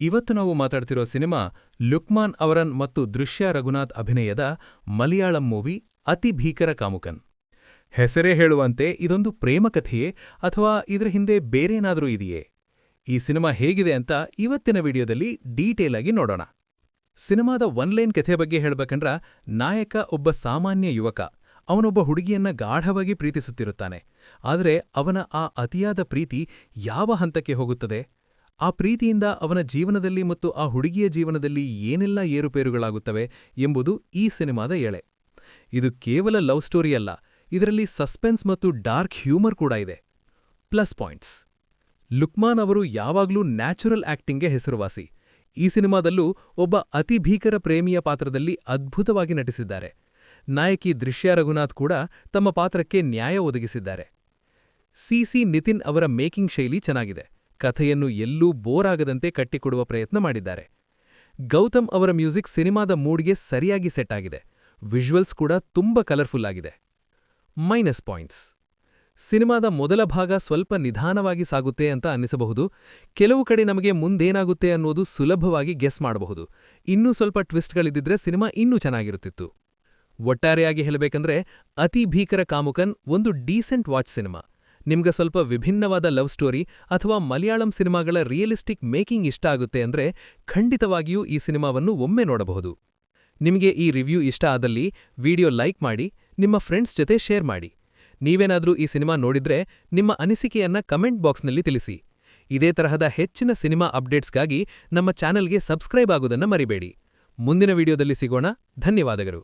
ಇವತ್ತು ನಾವು ಮಾತಾಡ್ತಿರೋ ಸಿನಿಮಾ ಲುಕ್ಮಾನ್ ಅವರನ್ ಮತ್ತು ದೃಶ್ಯ ರಘುನಾಥ್ ಅಭಿನಯದ ಮಲಯಾಳಂ ಮೂವಿ ಅತಿ ಭೀಕರ ಕಾಮುಕನ್. ಹೆಸರೇ ಹೇಳುವಂತೆ ಇದೊಂದು ಪ್ರೇಮಕಥೆಯೇ ಅಥವಾ ಇದರ ಹಿಂದೆ ಬೇರೇನಾದರೂ ಇದೆಯೇ? ಈ ಸಿನಿಮಾ ಹೇಗಿದೆ ಅಂತ ಇವತ್ತಿನ ವಿಡಿಯೋದಲ್ಲಿ ಡೀಟೇಲ್ ಆಗಿ ನೋಡೋಣ. ಸಿನಿಮಾದ ಒನ್ಲೈನ್ ಕಥೆ ಬಗ್ಗೆ ಹೇಳ್ಬೇಕಂದ್ರ, ನಾಯಕ ಒಬ್ಬ ಸಾಮಾನ್ಯ ಯುವಕ. ಅವನೊಬ್ಬ ಹುಡುಗಿಯನ್ನ ಗಾಢವಾಗಿ ಪ್ರೀತಿಸುತ್ತಿರುತ್ತಾನೆ. ಆದರೆ ಅವನ ಆ ಅತಿಯಾದ ಪ್ರೀತಿ ಯಾವ ಹಂತಕ್ಕೆ ಹೋಗುತ್ತದೆ? ಆ ಪ್ರೀತಿಯಿಂದ ಅವನ ಜೀವನದಲ್ಲಿ ಮತ್ತು ಆ ಹುಡುಗಿಯ ಜೀವನದಲ್ಲಿ ಏನೆಲ್ಲ ಏರುಪೇರುಗಳಾಗುತ್ತವೆ ಎಂಬುದು ಈ ಸಿನಿಮಾದ ಎಳೆ. ಇದು ಕೇವಲ ಲವ್ ಸ್ಟೋರಿ ಅಲ್ಲ, ಇದರಲ್ಲಿ ಸಸ್ಪೆನ್ಸ್ ಮತ್ತು ಡಾರ್ಕ್ ಹ್ಯೂಮರ್ ಕೂಡ ಇದೆ. ಪ್ಲಸ್ ಪಾಯಿಂಟ್ಸ್: ಲುಕ್ಮಾನ್ ಅವರು ಯಾವಾಗ್ಲೂ ನ್ಯಾಚುರಲ್ ಆಕ್ಟಿಂಗ್ಗೆ ಹೆಸರುವಾಸಿ. ಈ ಸಿನಿಮಾದಲ್ಲೂ ಒಬ್ಬ ಅತಿ ಭೀಕರ ಪ್ರೇಮಿಯ ಪಾತ್ರದಲ್ಲಿ ಅದ್ಭುತವಾಗಿ ನಟಿಸಿದ್ದಾರೆ. ನಾಯಕಿ ದೃಶ್ಯ ರಘುನಾಥ್ ಕೂಡ ತಮ್ಮ ಪಾತ್ರಕ್ಕೆ ನ್ಯಾಯ ಒದಗಿಸಿದ್ದಾರೆ. ಸಿ ನಿತಿನ್ ಅವರ ಮೇಕಿಂಗ್ ಶೈಲಿ ಚೆನ್ನಾಗಿದೆ. ಕಥೆಯನ್ನು ಎಲ್ಲೂ ಬೋರ್ ಆಗದಂತೆ ಕಟ್ಟಿಕೊಡುವ ಪ್ರಯತ್ನ ಮಾಡಿದ್ದಾರೆ. ಗೌತಮ್ ಅವರ ಮ್ಯೂಸಿಕ್ ಸಿನಿಮಾದ ಮೂಡ್ಗೆ ಸರಿಯಾಗಿ ಸೆಟ್ ಆಗಿದೆ. ವಿಜುವಲ್ಸ್ ಕೂಡ ತುಂಬ ಕಲರ್ಫುಲ್ ಆಗಿದೆ. ಮೈನಸ್ ಪಾಯಿಂಟ್ಸ್: ಸಿನಿಮಾದ ಮೊದಲ ಭಾಗ ಸ್ವಲ್ಪ ನಿಧಾನವಾಗಿ ಸಾಗುತ್ತೆ ಅಂತ ಅನ್ನಿಸಬಹುದು. ಕೆಲವು ಕಡೆ ನಮಗೆ ಮುಂದೇನಾಗುತ್ತೆ ಅನ್ನೋದು ಸುಲಭವಾಗಿ ಗೆಸ್ ಮಾಡಬಹುದು. ಇನ್ನೂ ಸ್ವಲ್ಪ ಟ್ವಿಸ್ಟ್ಗಳಿದ್ದಿದ್ರೆ ಸಿನಿಮಾ ಇನ್ನೂ ಚೆನ್ನಾಗಿರುತ್ತಿತ್ತು. ಒಟ್ಟಾರೆಯಾಗಿ ಹೇಳಬೇಕಂದ್ರೆ, ಅತಿ ಭೀಕರ ಕಾಮುಕನ್ ಒಂದು ಡೀಸೆಂಟ್ ವಾಚ್ ಸಿನಿಮಾ. ನಿಮ್ಗೆ ಸ್ವಲ್ಪ ವಿಭಿನ್ನವಾದ ಲವ್ ಸ್ಟೋರಿ ಅಥವಾ ಮಲಯಾಳಂ ಸಿನಿಮಾಗಳ ರಿಯಲಿಸ್ಟಿಕ್ ಮೇಕಿಂಗ್ ಇಷ್ಟ ಆಗುತ್ತೆ ಅಂದ್ರೆ ಖಂಡಿತವಾಗಿಯೂ ಈ ಸಿನಿಮಾವನ್ನು ಒಮ್ಮೆ ನೋಡಬಹುದು. ನಿಮಗೆ ಈ ರಿವ್ಯೂ ಇಷ್ಟ ಆದಲ್ಲಿ ವಿಡಿಯೋ ಲೈಕ್ ಮಾಡಿ, ನಿಮ್ಮ ಫ್ರೆಂಡ್ಸ್ ಜೊತೆ ಶೇರ್ ಮಾಡಿ. ನೀವೇನಾದ್ರೂ ಈ ಸಿನಿಮಾ ನೋಡಿದ್ರೆ ನಿಮ್ಮ ಅನಿಸಿಕೆಯನ್ನ ಕಮೆಂಟ್ ಬಾಕ್ಸ್ನಲ್ಲಿ ತಿಳಿಸಿ. ಇದೇ ತರಹದ ಹೆಚ್ಚಿನ ಸಿನಿಮಾ ಅಪ್ಡೇಟ್ಸ್ಗಾಗಿ ನಮ್ಮ ಚಾನೆಲ್ಗೆ ಸಬ್ಸ್ಕ್ರೈಬ್ ಆಗೋದನ್ನ ಮರಿಬೇಡಿ. ಮುಂದಿನ ವಿಡಿಯೋದಲ್ಲಿ ಸಿಗೋಣ. ಧನ್ಯವಾದಗಳು.